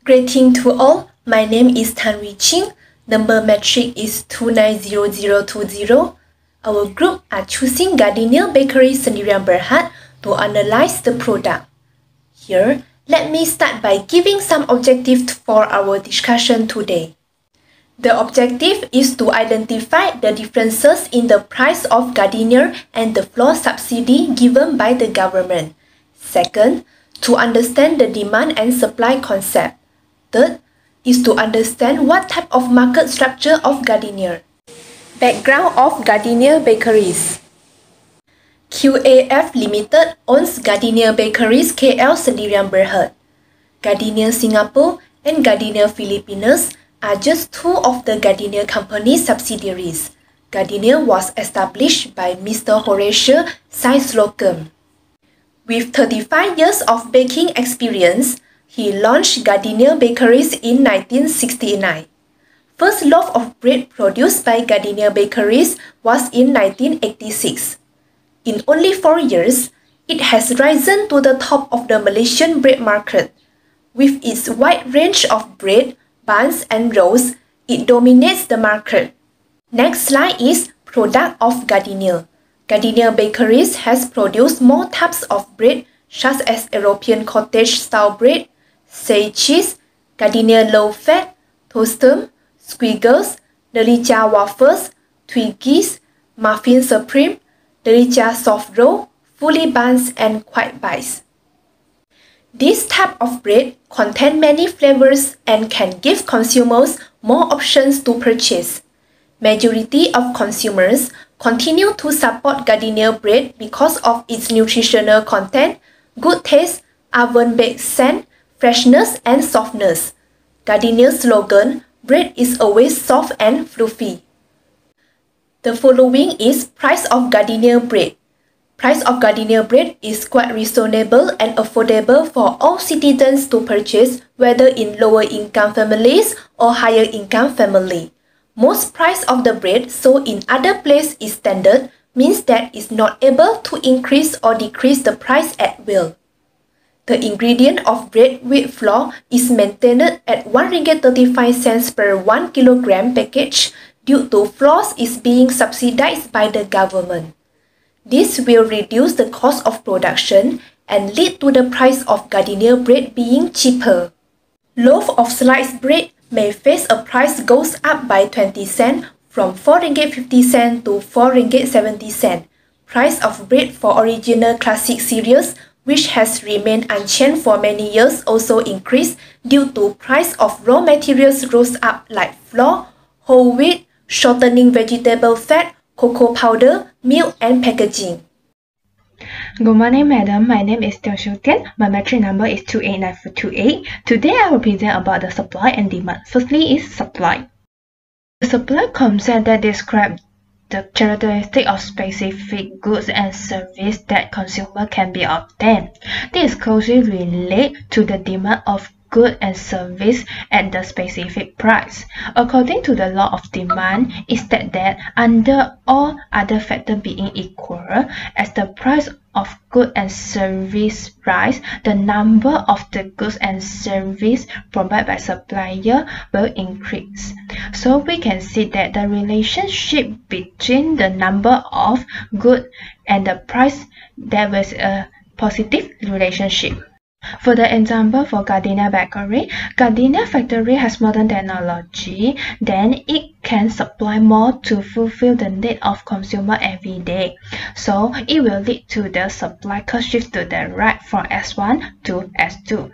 Greeting to all, my name is Tan Wee Ching, number metric is 290020. Our group are choosing Gardenia Bakeries Sendirian Berhad to analyze the product. Here, let me start by giving some objectives for our discussion today. The objective is to identify the differences in the price of Gardenia and the flour subsidy given by the government. Second, to understand the demand and supply concept. Third, is to understand what type of market structure of Gardenia. Background of Gardenia Bakeries. QAF Limited owns Gardenia Bakeries KL Sendirian Berhad. Gardenia Singapore and Gardenia Philippines are just two of the Gardenia company's subsidiaries. Gardenia was established by Mr. Horatio Slocum. With 35 years of baking experience, he launched Gardenia Bakeries in 1969. First loaf of bread produced by Gardenia Bakeries was in 1986. In only 4 years, it has risen to the top of the Malaysian bread market. With its wide range of bread, buns and rolls, it dominates the market. Next slide is product of Gardenia. Gardenia Bakeries has produced more types of bread such as European cottage-style bread, say cheese, Gardenia low-fat, toastum, squiggles, Delicia waffles, Twiggies, muffin supreme, Delicia soft roll, fully buns and quick bites. This type of bread contains many flavors and can give consumers more options to purchase. Majority of consumers continue to support Gardenia bread because of its nutritional content, good taste, oven-baked scent, freshness and softness. Gardenia's slogan, bread is always soft and fluffy. The following is price of Gardenia bread. Price of Gardenia bread is quite reasonable and affordable for all citizens to purchase, whether in lower income families or higher income family. Most price of the bread sold in other places is standard, means that it's not able to increase or decrease the price at will. The ingredient of bread wheat flour is maintained at RM1.35 per 1 kg package due to flour is being subsidized by the government. This will reduce the cost of production and lead to the price of Gardenia bread being cheaper. Loaf of sliced bread may face a price goes up by 20 cents from RM4.50 to RM4.70. Price of bread for original classic series, which has remained unchanged for many years, also increased due to price of raw materials rose up like flour, whole wheat, shortening vegetable fat, cocoa powder, milk and packaging. Good morning, madam. My name is Teo Shu Tian. My metric number is 289428. Today I will present about the supply and demand. Firstly is supply. The supply concept that describes the characteristic of specific goods and services that consumer can be obtained. This closely relates to the demand of goods and service at the specific price. According to the law of demand, it states that under all other factors being equal, as the price of goods and service rise, the number of the goods and service provided by supplier will increase. So we can see that the relationship between the number of goods and the price, there was a positive relationship. For the example, for Gardenia Bakery, Gardenia factory has modern technology, then it can supply more to fulfill the need of consumer every day. So it will lead to the supply curve shift to the right from S1 to S2.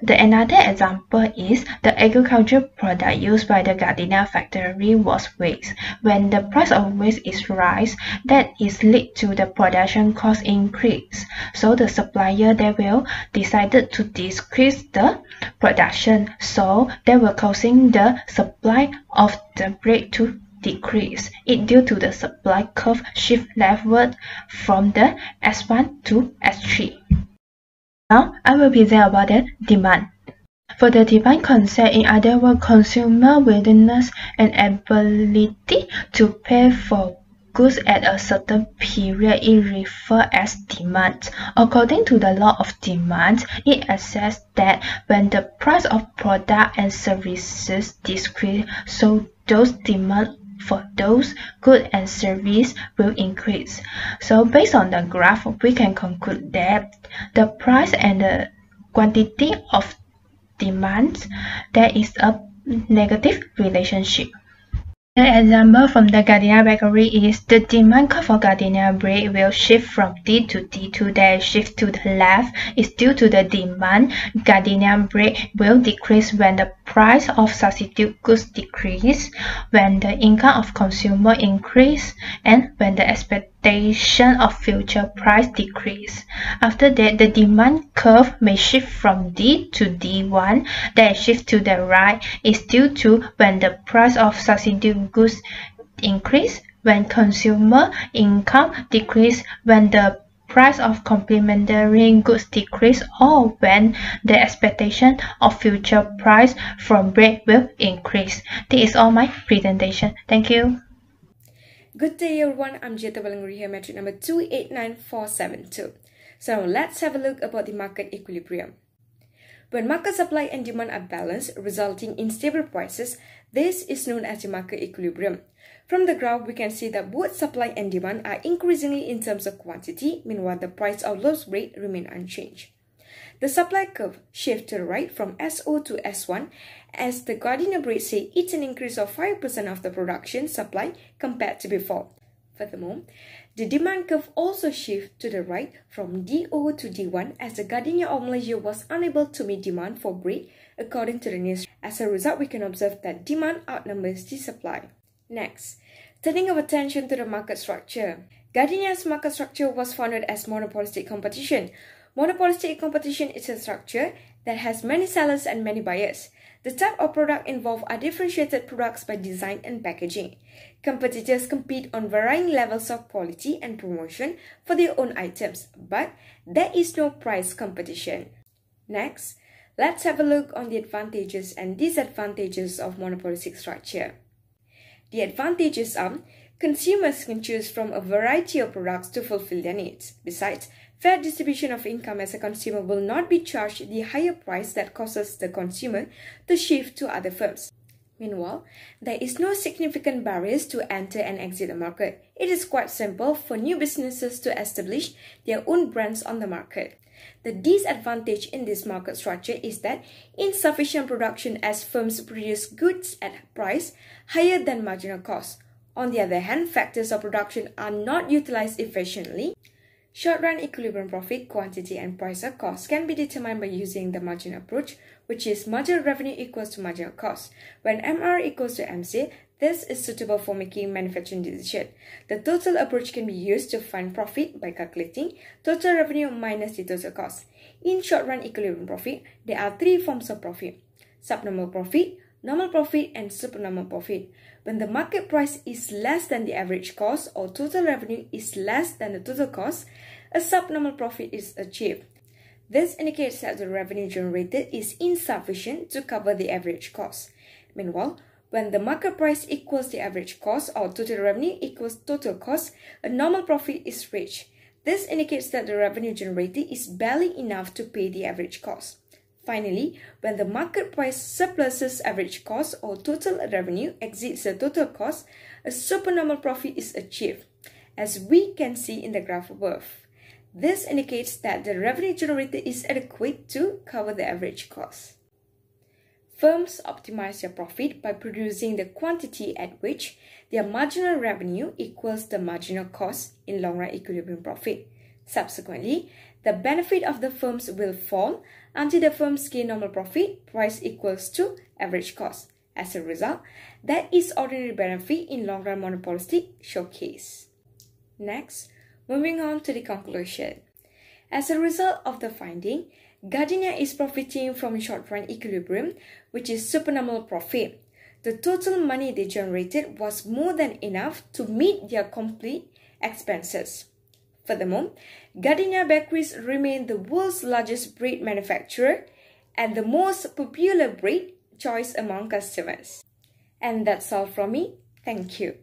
Another example is the agricultural product used by the Gardenia factory was waste. When the price of waste is rise, that is lead to the production cost increase. So the supplier, they will decided to decrease the production. So they will causing the supply of the bread to decrease. It due to the supply curve shift leftward from the S1 to S3. Now, I will present about the demand. For the demand concept, in other words, consumer willingness and ability to pay for goods at a certain period is referred as demand. According to the law of demand, it asserts that when the price of products and services decrease, so those demand for those goods and services will increase. So based on the graph, we can conclude that the price and the quantity of demand, there is a negative relationship. An example from the Gardenia bakery is the demand curve for Gardenia bread will shift from D to D2. That shift to the left is due to the demand. Gardenia bread will decrease when the price of substitute goods decrease, when the income of consumer increase, and when the expectation of future price decrease. After that, the demand curve may shift from D to D1. That shift to the right is due to when the price of substitute goods increase, when consumer income decrease, when the price of complementary goods decrease, or when the expectation of future price from bread will increase. This is all my presentation. Thank you. Good day everyone, I'm A211 here, metric number 289472. So now let's have a look about the market equilibrium. When market supply and demand are balanced, resulting in stable prices, this is known as the market equilibrium. From the graph, we can see that both supply and demand are increasingly in terms of quantity, meanwhile the price of loaf bread remain unchanged. The supply curve shifts to the right from SO to S1 as the Gardenia bread say it's an increase of 5% of the production supply compared to before. Furthermore, the demand curve also shifts to the right from DO to D1 as the Gardenia of Malaysia was unable to meet demand for bread according to the news. As a result, we can observe that demand outnumbers the supply. Next, turning our attention to the market structure. Gardenia's market structure was founded as monopolistic competition. Monopolistic competition is a structure that has many sellers and many buyers. The type of product involved are differentiated products by design and packaging. Competitors compete on varying levels of quality and promotion for their own items, but there is no price competition. Next, let's have a look on the advantages and disadvantages of monopolistic structure. The advantages are consumers can choose from a variety of products to fulfill their needs. Besides, fair distribution of income as a consumer will not be charged the higher price that causes the consumer to shift to other firms. Meanwhile, there is no significant barriers to enter and exit the market. It is quite simple for new businesses to establish their own brands on the market. The disadvantage in this market structure is that insufficient production as firms produce goods at a price higher than marginal cost. On the other hand, factors of production are not utilized efficiently. Short-run equilibrium profit, quantity, and price or cost can be determined by using the margin approach, which is marginal revenue equals to marginal cost. When MR equals to MC, this is suitable for making manufacturing decision. The total approach can be used to find profit by calculating total revenue minus the total cost. In short-run equilibrium profit, there are three forms of profit: subnormal profit, normal profit, and supernormal profit. When the market price is less than the average cost or total revenue is less than the total cost, a subnormal profit is achieved. This indicates that the revenue generated is insufficient to cover the average cost. Meanwhile, when the market price equals the average cost or total revenue equals total cost, a normal profit is reached. This indicates that the revenue generated is barely enough to pay the average cost. Finally, when the market price surpluses average cost or total revenue exceeds the total cost, a supernormal profit is achieved, as we can see in the graph above. This indicates that the revenue generated is adequate to cover the average cost. Firms optimize their profit by producing the quantity at which their marginal revenue equals the marginal cost in long-run equilibrium profit. Subsequently, the benefit of the firms will fall until the firms gain normal profit, price equals to average cost. As a result, there is ordinary benefit in long-run monopolistic showcase. Next, moving on to the conclusion. As a result of the finding, Gardenia is profiting from short-run equilibrium, which is supernormal profit. The total money they generated was more than enough to meet their complete expenses. Furthermore, Gardenia Bakeries remain the world's largest bread manufacturer and the most popular bread choice among customers. And that's all from me. Thank you.